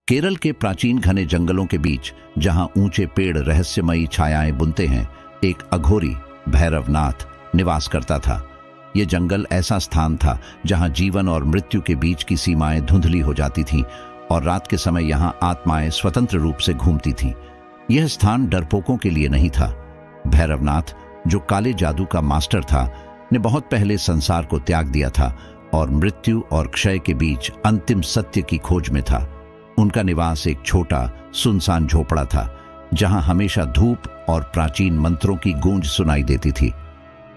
केरल के प्राचीन घने जंगलों के बीच, जहां ऊंचे पेड़ रहस्यमयी छायाएं बुनते हैं, एक अघोरी भैरवनाथ निवास करता था। यह जंगल ऐसा स्थान था जहां जीवन और मृत्यु के बीच की सीमाएं धुंधली हो जाती थीं और रात के समय यहां आत्माएं स्वतंत्र रूप से घूमती थीं। यह स्थान डरपोकों के लिए नहीं था। भैरवनाथ, जो काले जादू का मास्टर था, ने बहुत पहले संसार को त्याग दिया था और मृत्यु और क्षय के बीच अंतिम सत्य की खोज में था। उनका निवास एक छोटा सुनसान झोपड़ा था, जहां हमेशा धूप और प्राचीन मंत्रों की गूंज सुनाई देती थी।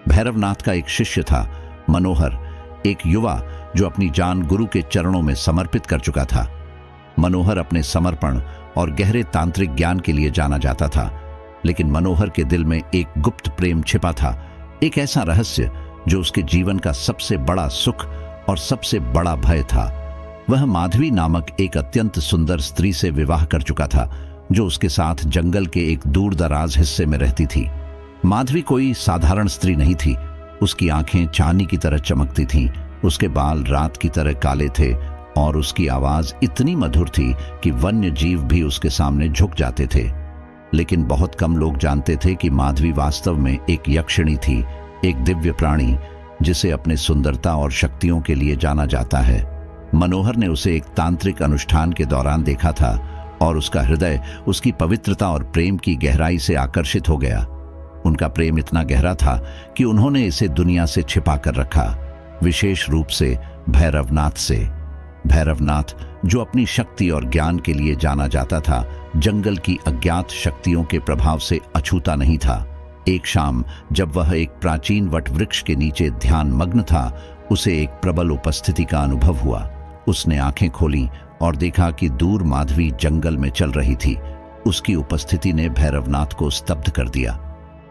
भैरवनाथ का एक शिष्य था, मनोहर, एक युवा जो अपनी जान गुरु के चरणों में समर्पित कर चुका था। मनोहर अपने समर्पण और गहरे तांत्रिक ज्ञान के लिए जाना जाता था, लेकिन मनोहर के दिल में एक गुप्त प्रेम छिपा था, एक ऐसा रहस्य जो उसके जीवन का सबसे बड़ा सुख और सबसे बड़ा भय था। वह माधवी नामक एक अत्यंत सुंदर स्त्री से विवाह कर चुका था, जो उसके साथ जंगल के एक दूर दराज हिस्से में रहती थी। माधवी कोई साधारण स्त्री नहीं थी। उसकी आंखें चांदी की तरह चमकती थीं, उसके बाल रात की तरह काले थे और उसकी आवाज इतनी मधुर थी कि वन्य जीव भी उसके सामने झुक जाते थे। लेकिन बहुत कम लोग जानते थे कि माधवी वास्तव में एक यक्षिणी थी, एक दिव्य प्राणी जिसे अपने सुंदरता और शक्तियों के लिए जाना जाता है। मनोहर ने उसे एक तांत्रिक अनुष्ठान के दौरान देखा था और उसका हृदय उसकी पवित्रता और प्रेम की गहराई से आकर्षित हो गया। उनका प्रेम इतना गहरा था कि उन्होंने इसे दुनिया से छिपा कर रखा, विशेष रूप से भैरवनाथ से। भैरवनाथ, जो अपनी शक्ति और ज्ञान के लिए जाना जाता था, जंगल की अज्ञात शक्तियों के प्रभाव से अछूता नहीं था। एक शाम जब वह एक प्राचीन वटवृक्ष के नीचे ध्यान मग्न था, उसे एक प्रबल उपस्थिति का अनुभव हुआ। उसने आंखें खोलीं और देखा कि दूर माधवी जंगल में चल रही थी। उसकी उपस्थिति ने भैरवनाथ को स्तब्ध कर दिया।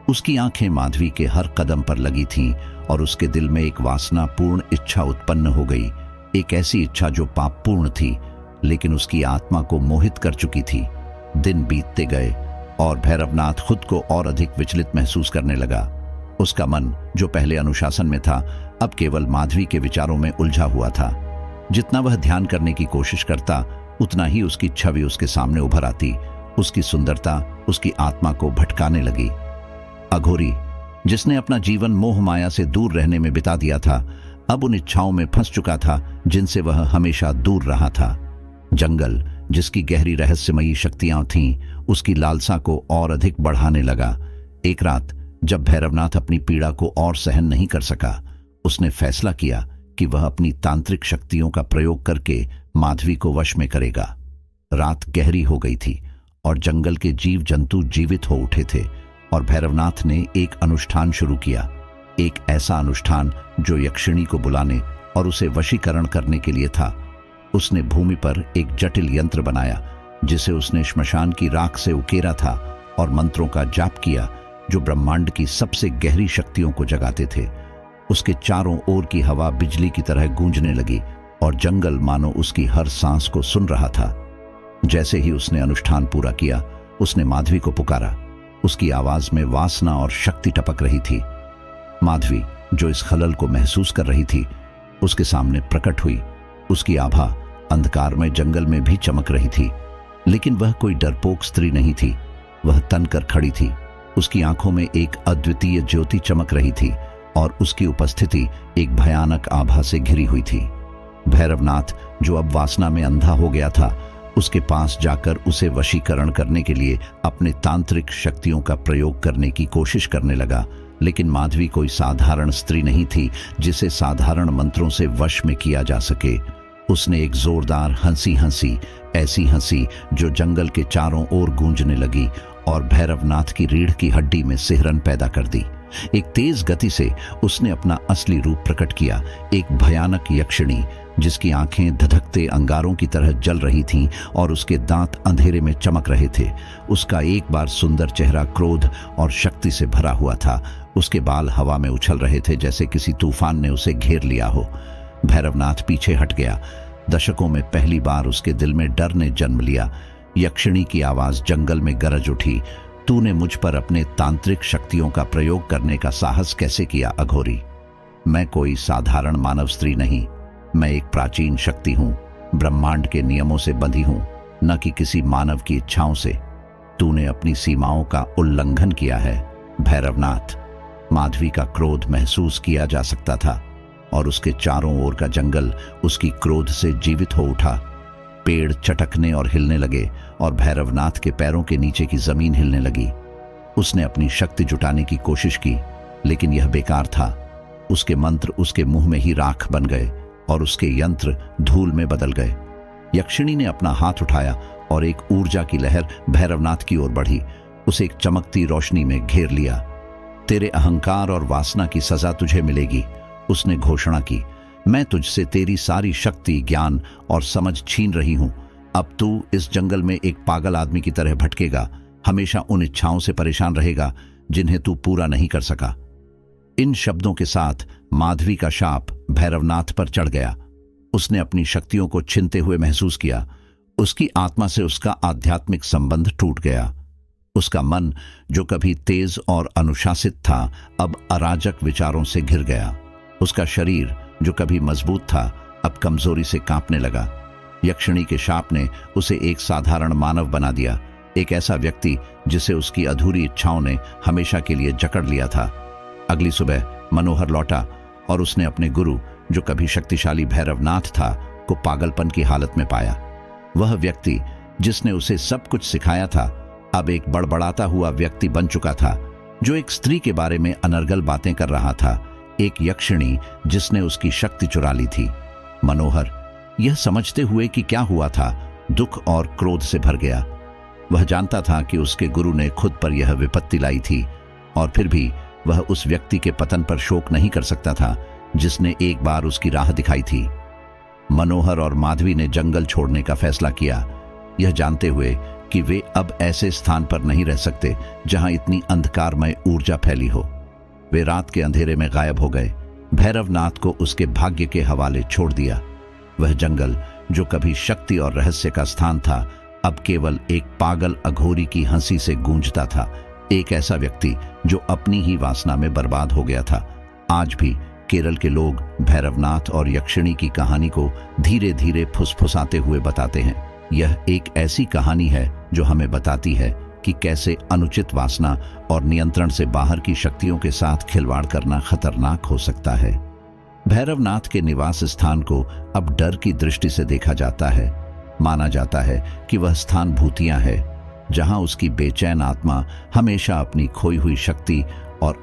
उसकी आंखें माधवी के हर कदम पर लगी थीं और उसके दिल में एक वासनापूर्ण इच्छा उत्पन्न हो गई, एक ऐसी इच्छा जो पापपूर्ण थी, लेकिन उसकी आत्मा को मोहित कर चुकी थी। दिन बीतते गए और भैरवनाथ खुद को और अधिक विचलित महसूस करने लगा। उसका मन, जो पहले अनुशासन में था, अब केवल माधवी के विचारों में उलझा हुआ था। जितना वह ध्यान करने की कोशिश करता, उतना ही उसकी छवि उसके सामने उभर आती। उसकी सुंदरता उसकी आत्मा को भटकाने लगी। अघोरी, जिसने अपना जीवन मोह माया से दूर रहने में बिता दिया था, अब उन इच्छाओं में फंस चुका था जिनसे वह हमेशा दूर रहा था। जंगल, जिसकी गहरी रहस्यमयी शक्तियां थीं, उसकी लालसा को और अधिक बढ़ाने लगा। एक रात जब भैरवनाथ अपनी पीड़ा को और सहन नहीं कर सका, उसने फैसला किया कि वह अपनी तांत्रिक शक्तियों का प्रयोग करके माधवी को वश में करेगा। रात गहरी हो गई थी और जंगल के जीव जंतु जीवित हो उठे थे और भैरवनाथ ने एक अनुष्ठान शुरू किया, एक ऐसा अनुष्ठान जो यक्षिणी को बुलाने और उसे वशीकरण करने के लिए था। उसने भूमि पर एक जटिल यंत्र बनाया, जिसे उसने श्मशान की राख से उकेरा था और मंत्रों का जाप किया जो ब्रह्मांड की सबसे गहरी शक्तियों को जगाते थे। उसके चारों ओर की हवा बिजली की तरह गूंजने लगी और जंगल मानो उसकी हर सांस को सुन रहा था। जैसे ही उसने अनुष्ठान पूरा किया, उसने माधवी को पुकारा। उसकी आवाज में वासना और शक्ति टपक रही थी। माधवी, जो इस खलल को महसूस कर रही थी, उसके सामने प्रकट हुई। उसकी आभा अंधकार में जंगल में भी चमक रही थी, लेकिन वह कोई डरपोक स्त्री नहीं थी। वह तनकर खड़ी थी। उसकी आंखों में एक अद्वितीय ज्योति चमक रही थी और उसकी उपस्थिति एक भयानक आभा से घिरी हुई थी। भैरवनाथ, जो अब वासना में अंधा हो गया था, उसके पास जाकर उसे वशीकरण करने के लिए अपने तांत्रिक शक्तियों का प्रयोग करने की कोशिश करने लगा। लेकिन माधवी कोई साधारण स्त्री नहीं थी जिसे साधारण मंत्रों से वश में किया जा सके। उसने एक जोरदार हंसी हंसी, ऐसी हंसी जो जंगल के चारों ओर गूंजने लगी और भैरवनाथ की रीढ़ की हड्डी में सिहरन पैदा कर दी। एक तेज गति से उसने अपना असली रूप प्रकट किया, एक भयानक यक्षिणी जिसकी आंखें धधकते अंगारों की तरह जल रही थीं और उसके दांत अंधेरे में चमक रहे थे। उसका एक बार सुंदर चेहरा क्रोध और शक्ति से भरा हुआ था। उसके बाल हवा में उछल रहे थे जैसे किसी तूफान ने उसे घेर लिया हो। भैरवनाथ पीछे हट गया। दशकों में पहली बार उसके दिल में डर ने जन्म लिया। यक्षिणी की आवाज जंगल में गरज उठी, तूने मुझ पर अपने तांत्रिक शक्तियों का प्रयोग करने का साहस कैसे किया अघोरी? मैं कोई साधारण मानव स्त्री नहीं, मैं एक प्राचीन शक्ति हूं, ब्रह्मांड के नियमों से बंधी हूं। न कि किसी मानव की इच्छाओं से। तूने अपनी सीमाओं का उल्लंघन किया है भैरवनाथ। माधवी का क्रोध महसूस किया जा सकता था और उसके चारों ओर का जंगल उसकी क्रोध से जीवित हो उठा। पेड़ चटकने और हिलने लगे और भैरवनाथ के पैरों के नीचे की जमीन हिलने लगी। उसने अपनी शक्ति जुटाने की कोशिश की, लेकिन यह बेकार था। उसके मंत्र उसके मुंह में ही राख बन गए और उसके यंत्र धूल में बदल गए। यक्षिणी ने अपना हाथ उठाया और एक ऊर्जा की लहर भैरवनाथ की ओर बढ़ी, उसे एक चमकती रोशनी में घेर लिया। तेरे अहंकार और वासना की सजा तुझे मिलेगी, उसने घोषणा की। मैं तुझसे तेरी सारी शक्ति, ज्ञान और समझ छीन रही हूं। अब तू इस जंगल में एक पागल आदमी की तरह भटकेगा, हमेशा उन इच्छाओं से परेशान रहेगा जिन्हें तू पूरा नहीं कर सका। इन शब्दों के साथ माधवी का शाप भैरवनाथ पर चढ़ गया। उसने अपनी शक्तियों को छीनते हुए महसूस किया। उसकी आत्मा से उसका आध्यात्मिक संबंध टूट गया। उसका मन, जो कभी तेज और अनुशासित था, अब अराजक विचारों से घिर गया। उसका शरीर, जो कभी मजबूत था, अब कमजोरी से कांपने लगा। यक्षिणी के शाप ने उसे एक साधारण मानव बना दिया, एक ऐसा व्यक्ति जिसे उसकी अधूरी इच्छाओं ने हमेशा के लिए जकड़ लिया था। अगली सुबह मनोहर लौटा और उसने अपने गुरु, जो कभी शक्तिशाली भैरवनाथ था, को पागलपन की हालत में पाया। वह व्यक्ति जिसने उसे सब कुछ सिखाया था, अब एक बड़बड़ाता हुआ व्यक्ति बन चुका था, जो एक स्त्री के बारे में अनर्गल बातें कर रहा था, एक यक्षिणी जिसने उसकी शक्ति चुरा ली थी। मनोहर, यह समझते हुए कि क्या हुआ था, दुख और क्रोध से भर गया। वह जानता था कि उसके गुरु ने खुद पर यह विपत्ति लाई थी, और फिर भी वह उस व्यक्ति के पतन पर शोक नहीं कर सकता था जिसने एक बार उसकी राह दिखाई थी। मनोहर और माधवी ने जंगल छोड़ने का फैसला किया, यह जानते हुए कि वे अब ऐसे स्थान पर नहीं रह सकते जहां इतनी अंधकारमय ऊर्जा फैली हो। वे रात के अंधेरे में गायब हो गए, भैरवनाथ को उसके भाग्य के हवाले छोड़ दिया। वह जंगल, जो कभी शक्ति और रहस्य का स्थान था, अब केवल एक पागल अघोरी की हंसी से गूंजता था। एक ऐसा व्यक्ति जो अपनी ही वासना में बर्बाद हो गया था। आज भी केरल के लोग भैरवनाथ और यक्षिणी की कहानी को धीरे धीरे फुसफुसाते हुए बताते हैं। यह एक ऐसी कहानी है जो हमें बताती है कि कैसे अनुचित वासना और नियंत्रण से बाहर की शक्तियों के साथ खिलवाड़ करना खतरनाक हो सकता है। भैरवनाथ के निवास स्थान को अब डर की दृष्टि से देखा जाता है। माना जाता है कि वह स्थान भूतिया है, जहां उसकी बेचैन आत्मा हमेशा अपनी खोई हुई शक्ति और